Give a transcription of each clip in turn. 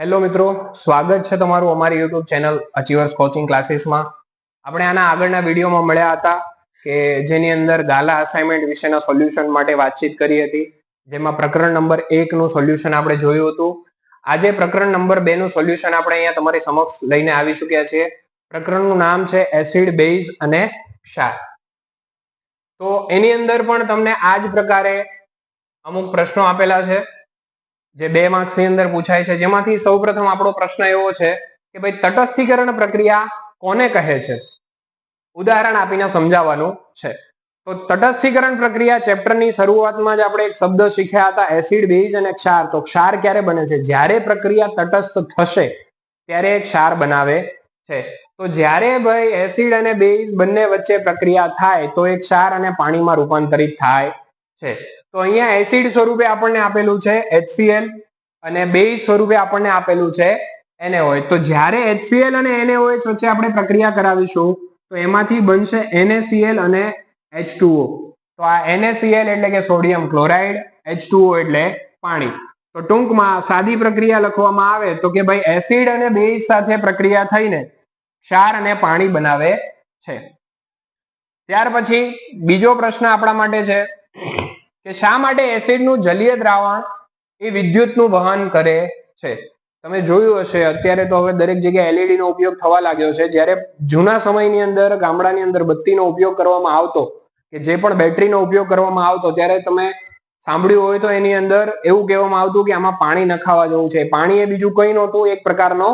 Hello મિત્રો, સ્વાગત છે તમારું અમારી યુટ્યુબ ચેનલ અચીવર્સ કોચિંગ ક્લાસીસમાં. આપણે આના આગળના વિડીયોમાં મળ્યા હતા કે જેની અંદર ગાલા અસાઇનમેન્ટ વિશેના સોલ્યુશન માટે વાતચીત કરી હતી, જેમાં પ્રકરણ નંબર 1 નું સોલ્યુશન આપણે જોયું હતું. આજે પ્રકરણ નંબર 2 નું સોલ્યુશન આપણે અહીંયા તમારી સમક્ષ લઈને આવી ચૂક્યા છીએ. પ્રકરણનું નામ છે એસિડ, બેઝ અને ક્ષાર. તો એની અંદર પણ તમને આ જ પ્રકારે અમુક પ્રશ્નો આપેલા છે જે 2 માર્ક્સ ની અંદર પૂછાય છે. જેમાંથી સૌપ્રથમ આપણો પ્રશ્ન એવો છે કે ભાઈ તટસ્થીકરણ પ્રક્રિયા કોને કહે છે, ઉદાહરણ આપીને સમજાવવાનું છે. તો તટસ્થીકરણ પ્રક્રિયા ચેપ્ટરની શરૂઆતમાં જ આપણે એક શબ્દ શીખ્યા હતા, એસિડ, બેઝ અને ક્ષાર. તો ક્ષાર ક્યારે બને છે? જ્યારે પ્રક્રિયા તટસ્થ થશે ત્યારે ક્ષાર બનાવે છે. તો જ્યારે ભાઈ એસિડ અને બેઝ બંને વચ્ચે પ્રક્રિયા થાય તો એ ક્ષાર અને પાણીમાં રૂપાંતરિત થાય છે. તો અહીંયા એસિડ સ્વરૂપે આપણને આપેલું છે HCl અને બેઝ સ્વરૂપે આપણને આપેલું છે NaOH. તો જ્યારે HCl અને NaOH વચ્ચે આપણે પ્રક્રિયા કરાવીશું તો એમાંથી બનશે NaCl અને H2O. તો આ NaCl એટલે કે સોડિયમ ક્લોરાઇડ, H2O એટલે પાણી. તો ટૂંકમાં સાદી પ્રક્રિયા લખવામાં આવે તો કે ભાઈ એસિડ અને બેઝ સાથે પ્રક્રિયા થઈને ક્ષાર અને પાણી બનાવે છે. ત્યાર પછી બીજો પ્રશ્ન આપણા માટે છે કે શા માટે એસિડનું જલીય દ્રાવણ એ વિદ્યુતનું વહન કરે છે? તમે જોયું હશે અત્યારે તો હવે દરેક જગ્યાએ LED નો ઉપયોગ થવા લાગ્યો છે. જ્યારે જૂના સમયની અંદર ગામડાની અંદર બત્તીનો ઉપયોગ કરવામાં આવતો કે જે પણ બેટરીનો ઉપયોગ કરવામાં આવતો ત્યારે તમે સાંભળ્યું હોય તો એની અંદર એવું કહેવામાં આવતું કે આમાં પાણી નખાવા જવું છે. પાણી એ બીજું કંઈ નહોતું, એક પ્રકારનો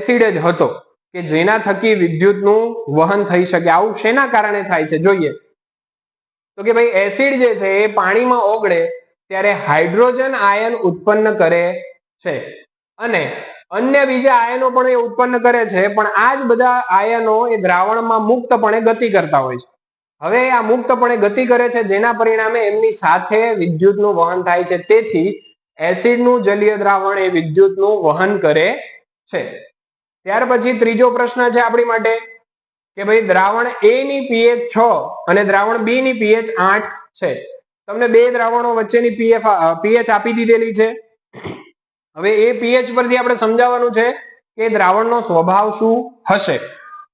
એસિડ જ હતો કે જેના થકી વિદ્યુતનું વહન થઈ શકે. આવું શેના કારણે થાય છે જોઈએ તો કે ભાઈ એસિડ જે છે એ પાણીમાં ઓગળે ત્યારે હાઇડ્રોજન આયન ઉત્પન્ન કરે છે અને અન્ય બીજા આયનો પણ એ ઉત્પન્ન કરે છે, પણ આ જ બધા આયનો એ દ્રાવણમાં મુક્તપણે ગતિ કરતા હોય છે. હવે આ મુક્તપણે ગતિ કરે છે જેના પરિણામે એમની સાથે વિદ્યુતનું વહન થાય છે. તેથી એસિડનું જલીય દ્રાવણ એ વિદ્યુતનું વહન કરે છે. ત્યાર પછી ત્રીજો પ્રશ્ન છે આપણી માટે કે ભાઈ દ્રાવણ A ની pH 6 અને દ્રાવણ B ની pH 8 છે. તમને બે દ્રાવણો વચ્ચેની pH આપી દીધેલી છે. હવે એ pH પરથી આપણે સમજાવવાનું છે કે દ્રાવણનો સ્વભાવ શું હશે.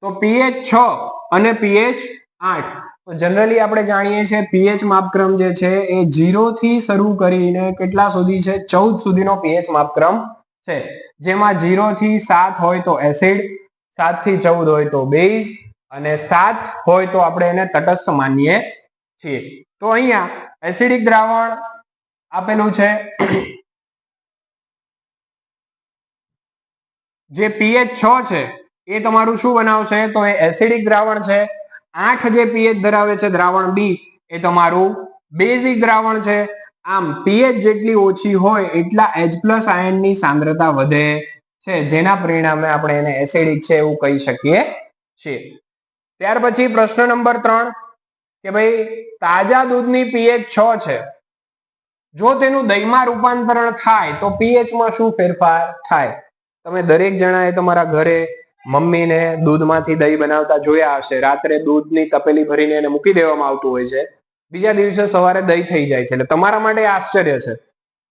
તો pH 6 અને pH 8. તો જનરલી આપણે જાણીએ છીએ pH માપક્રમ જે છે એ 0 થી શરૂ કરીને કેટલા સુધી છે? 14 સુધીનો pH માપક્રમ છે, જેમાં 0 થી 7 હોય તો એસિડ, 7 થી 14 હોય તો બેઝ અને 7 હોય તો આપણે એને તટસ્થ માનીએ છીએ. તો અહીંયા એસિડિક દ્રાવણ આપેલું છે જે pH 6 છે એ તમારું શું બનાવશે? તો એ એસિડિક દ્રાવણ છે. 8 જે pH ધરાવે છે દ્રાવણ B એ તમારું બેઝિક દ્રાવણ છે. આમ pH જેટલી ઓછી હોય એટલા H+ આયનની સાંદ્રતા વધે છે, જેના પરિણામે આપણે એને એસિડિક છે એવું કહી શકીએ છીએ. ત્યાર પછી પ્રશ્ન નંબર 3 કે ભાઈ તાજા દૂધની pH 6 છે, જો તેનું દહીંમાં રૂપાંતરણ થાય તો pH માં શું ફેરફાર થાય? તમે દરેક જણાએ તમારા ઘરે મમ્મીને દૂધમાંથી દહીં બનાવતા જોયા હશે. રાત્રે દૂધની તપેલી ભરીને એને મૂકી દેવામાં આવતું હોય છે, બીજા દિવસે સવારે દહીં થઈ જાય છે. એટલે તમારા માટે આશ્ચર્ય છે,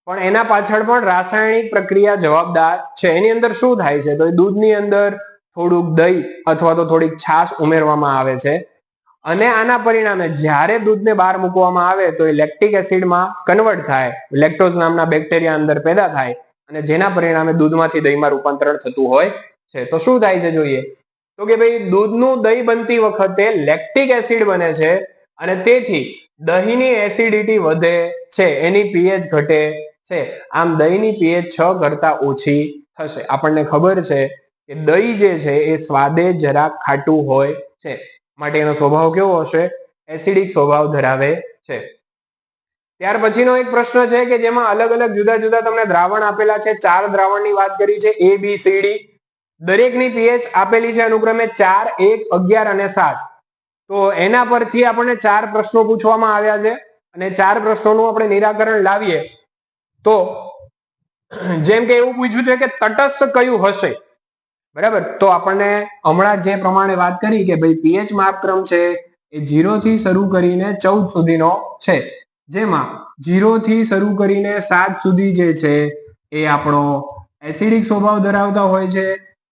પણ એના પાછળ પણ રાસાયણિક પ્રક્રિયા જવાબદાર છે. એની અંદર શું થાય છે? તો એ દૂધની અંદર થોડુંક દહીં અથવા તો થોડીક છાશ ઉમેરવામાં આવે છે અને આના પરિણામે જ્યારે દૂધને બહાર મૂકવામાં આવે તો એ લેક્ટિક એસિડમાં કન્વર્ટ થાય, લેક્ટોઝ નામના બેક્ટેરિયા અંદર પેદા થાય અને જેના પરિણામે દૂધમાંથી દહીંમાં રૂપાંતરણ થતું હોય છે. તો શું થાય છે જોઈએ તો કે ભાઈ દૂધનું દહીં બનતી વખતે લેક્ટિક એસિડ બને છે અને તેથી દહીંની એસિડિટી વધે છે, એની pH ઘટે છે. આમ દહીંની pH 6 કરતા ઓછી થશે. આપણને ખબર છે કે દહીં જે છે એ સ્વાદે જરાક ખાટું હોય છે, માટે એનો સ્વભાવ કેવો હશે? એસિડિક સ્વભાવ ધરાવે છે. ત્યાર પછીનો એક પ્રશ્ન છે કે જેમાં અલગ અલગ જુદા જુદા તમને દ્રાવણ આપેલા છે. 4 દ્રાવણની વાત કરી છે, A, B, C, D. દરેકની pH આપેલી છે અનુક્રમે 4, 1, 11 અને 7. તો એના પરથી આપણને 4 પ્રશ્નો પૂછવામાં આવ્યા છે અને 4 પ્રશ્નોનું આપણે નિરાકરણ લાવીએ તો જેમ કે એવું પૂછ્યું છે કે તટસ્થ કયું હશે? બરાબર. તો આપણને હમણાં જે પ્રમાણે વાત કરી કે ભાઈ pH માપક્રમ છે એ 0 થી શરૂ કરીને 14 સુધીનો છે, જેમાં 0 થી શરૂ કરીને 7 સુધી જે છે એ આપણો એસિડિક સ્વભાવ ધરાવતા હોય છે,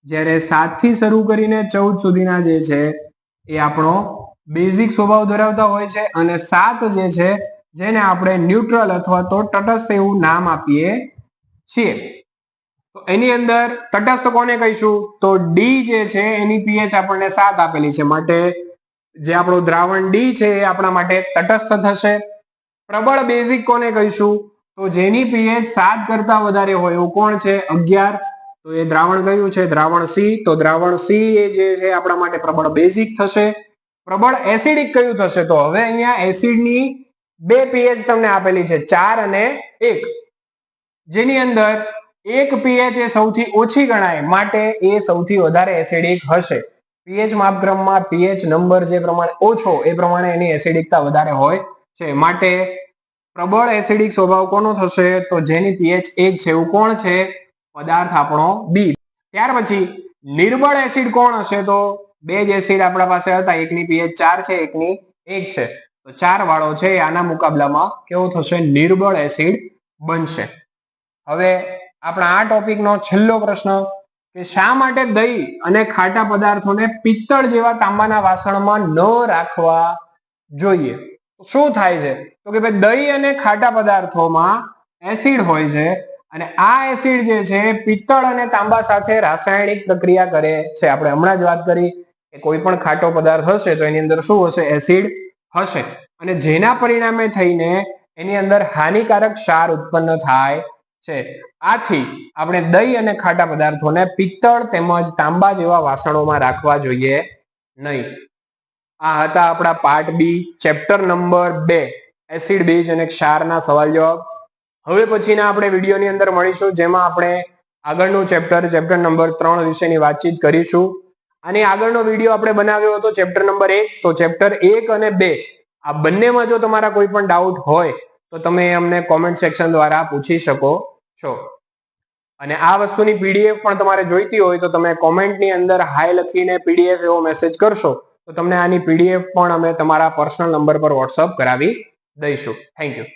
જ્યારે 7 થી શરૂ કરીને 14 સુધીના જે છે એ આપણો બેઝિક સ્વભાવ ધરાવતા હોય છે, અને 7 જે છે જેને આપણે ન્યુટ્રલ અથવા તો તટસ્થ એવું નામ આપીએ છીએ. તો એની અંદર તટસ્થ કોને કહીશું? તો ડી જે છે એની પીએચ આપણને 7 આપેલી છે, માટે જે આપણું દ્રાવણ ડી છે એ આપણા માટે તટસ્થ થશે. પ્રબળ બેઝિક કોને કહીશું? તો જેની પીએચ 7 કરતા વધારે હોય એવું કોણ છે? 11. તો એ દ્રાવણ કયું છે? દ્રાવણ સી. તો દ્રાવણ સી એ જે છે આપણા માટે પ્રબળ બેઝિક થશે. પ્રબળ એસિડિક કયું થશે? તો હવે અહીંયા એસિડની બે પીએચ તમને આપેલી છે, 4 અને 1, જેની અંદર 1 પીએચ એ સૌથી ઓછી ગણાય, માટે એ સૌથી વધારે એસિડિક હશે. પીએચ માપક્રમમાં પીએચ નંબર જે પ્રમાણે ઓછો એ પ્રમાણે એની એસિડિકતા વધારે હોય છે, માટે પ્રબળ એસિડિક સ્વભાવ કોનો થશે? તો જેની પીએચ 1 છે એવું કોણ છે? પદાર્થ આપણો બી. ત્યાર પછી નિર્બળ એસિડ કોણ હશે? તો બે જ એસિડ આપણા પાસે હતા, એકની પીએચ 4 છે, એકની 1 છે. તો 4 વાળો છે આના મુકાબલામાં કેવો થશે? નિર્બળ એસિડ બનશે. હવે આપણા આ ટોપિકનો છેલ્લો પ્રશ્ન કે શા માટે દહીં અને ખાટા પદાર્થોને પિત્તળ જેવા તાંબાના વાસણમાં ન રાખવા જોઈએ? શું થાય છે? તો કે ભાઈ દહીં અને ખાટા પદાર્થોમાં એસિડ હોય છે, અને આ એસિડ જે છે પિત્તળ અને તાંબા સાથે રાસાયણિક પ્રક્રિયા કરે છે. આપણે હમણાં જ વાત કરી કે કોઈ પણ ખાટો પદાર્થ હશે તો એની અંદર શું હશે? એસિડ હશે, અને જેના પરિણામે થઈને એની અંદર હાનિકારક ક્ષાર ઉત્પન્ન થાય છે. આથી આપણે દહીં અને ખાટા પદાર્થોને પિત્તળ તેમજ તાંબા જેવા વાસણોમાં રાખવા જોઈએ નહીં. આ હતા આપણા part B, chapter number 2, acid, base અને ક્ષારના સવાલ જવાબ. હવે પછીના આપણે વિડીયોની અંદર મળીશું, જેમાં આપણે આગળનું ચેપ્ટર નંબર 3 વિશેની વાતચીત કરીશું. અને આગળનો વિડીયો આપણે બનાવ્યો હતો ચેપ્ટર નંબર 1. તો ચેપ્ટર 1 અને 2 આ બંનેમાં જો તમારા કોઈ પણ ડાઉટ હોય તો તમે અમને કોમેન્ટ સેક્શન દ્વારા પૂછી શકો છો. અને આ વસ્તુની પીડીએફ પણ તમારે જોઈતી હોય તો તમે કોમેન્ટની અંદર હાય લખીને પીડીએફ એવો મેસેજ કરશો તો તમને આની પીડીએફ પણ અમે તમારા પર્સનલ નંબર પર વોટ્સઅપ કરાવી દઈશું. Thank you.